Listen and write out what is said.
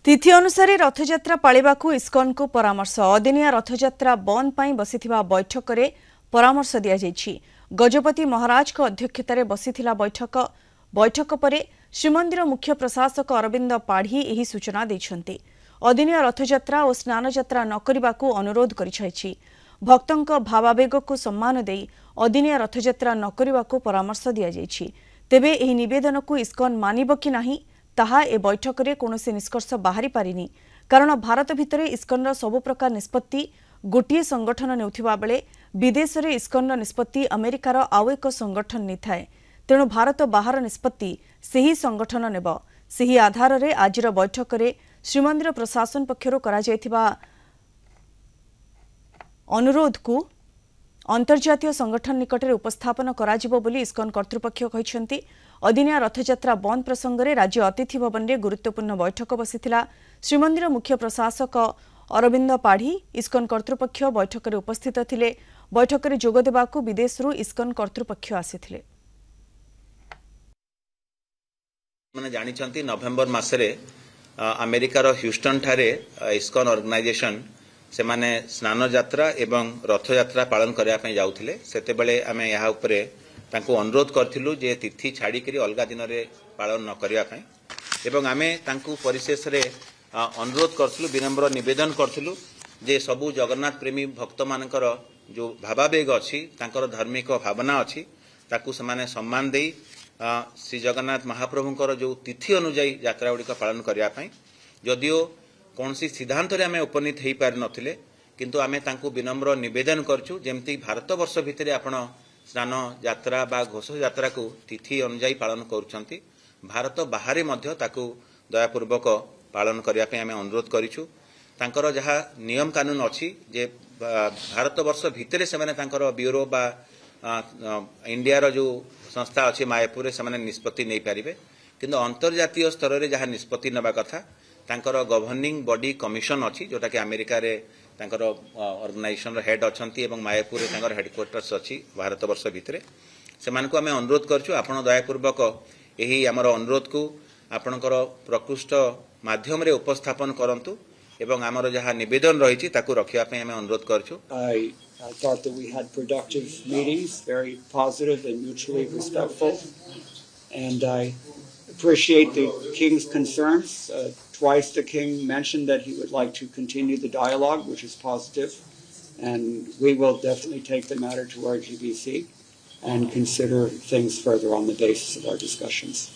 तिथि अनुसार रथयात्रा पालिबाकू इस्कॉन को परामर्श अदिनिया रथयात्रा बंद पाई बसिथिबा बैठक रे परामर्श दिया जायछि। गजपति महाराज को अध्यक्षतार बसिथिला बैठक परे श्रीमंदिर मुख्य प्रशासक अरविंद पाढ़ी एही सूचना दैछन्ति। अदिनिया रथयात्रा और स्नान यात्रा न करिबाकू अनुरोध करिछैछि। भक्तों भावावेग को सम्मान देई अदिनिया रथयात्रा न करिबाकू परामर्श दिया जायछि। तेबे एही निवेदन को इस्कॉन मानिब कि नाही ताहा ए बैठक रे कोनोसी निष्कर्ष बाहरी पारिनी, कारण भारत भितरे इस्कॉन सबु प्रकार निष्पत्ति गोटिए संगठन नेउथिबा बेले विदेश रे इस्कॉन निष्पत्ति अमेरिकार आउ एक संगठन निथाए। तेणु भारत बाहर निष्पत्ति सेही संगठन नेब। सेही आधार रे आजिर बैठक रे श्रीमंदिर प्रशासन पक्षरु करा जायथिबा अनुरोध को अंतर्जातीय संगठन निकट में उपस्थापन कराजिबो बोली इस्कॉन कर्तृपक्ष कहिसेंति। अदिनिया रथयात्रा बंद प्रसंग में राज्य अतिथि भवन में गुरुत्वपूर्ण बैठक बसिथिला। श्रीमंदिर मुख्य प्रशासक अरविंद पाढ़ी इस्कॉन कर्तृपक्ष बैठक में उपस्थित थिले। बैठक में जोग देबाकू विदेशरू इस्कॉन कर्तृपक्ष आसिथिले। माने जानिचंती नवेम्बर मासरे अमेरिकार ह्यूस्टन ठारे इस्कॉन ऑर्गेनाइजेशन से माने स्नान यात्रा एवं रथ यात्रा पालन करने जाउथिले। सेते बेले आमे यहाँ उपरे तांको अनुरोध करथिलु जे तिथि छाड़ी करी अलगा दिन रे पालन न करिया पई एवं आमे तांको परिशेष रे अनुरोध करथिलु, विनम्र निवेदन करथिलु जे सबु जगन्नाथ प्रेमी भक्त मानकर जो भावावेग अछि, तांकर धार्मिक भावना अछि, ताकू समाने सम्मान देई श्री जगन्नाथ महाप्रभुंकर जो तिथि अनुଯାयी यात्रा गुड़िक पालन करिया पई जदियो कौन सी सिद्धांत रे आमे उपनीत हेई पार नथिले, किंतु आमे तांको विनम्र निवेदन करछु जेमती भारत वर्ष भितरे आपण स्नान यात्रा बा घोष यात्रा को तिथि अनुଯାयी पालन करूछंती, भारत बाहरे मध्य ताकू दयापूर्वक पालन करिया पे आमे अनुरोध करिछु। तांकर जहा नियम कानून अछि जे भारत वर्ष भितरे से माने तांकर ब्यूरो बा इंडिया रो जो संस्था अछि मायापुर से माने निष्पत्ति नै पारिबे, किंतु अंतर्जातीय स्तर रे जहा निष्पत्ति नबा कथा तांकर गवर्निंग बॉडी कमिशन अछि जोटा कि अमेरिका रे तांकर ऑर्गेनाइजेशन हेड अछंती एवं मायापुर रे तांकर हेडक्वार्टर्स अछि भारत वर्ष भितरे। सेमान को आमे अनुरोध करछु आपण दयापूर्वक एही हमर अनुरोध को आपणकर प्रकृष्ट माध्यम रे उपस्थापन करंतु एवं हमर जहा निवेदन रहिछि ताकू रखिया पे आमे अनुरोध करछु। I thought that we had productive meetings, very positive and mutually respectful, and I appreciate the King's concerns. Twice the King mentioned that he would like to continue the dialogue, which is positive, and we will definitely take the matter to our GBC and consider things further on the basis of our discussions.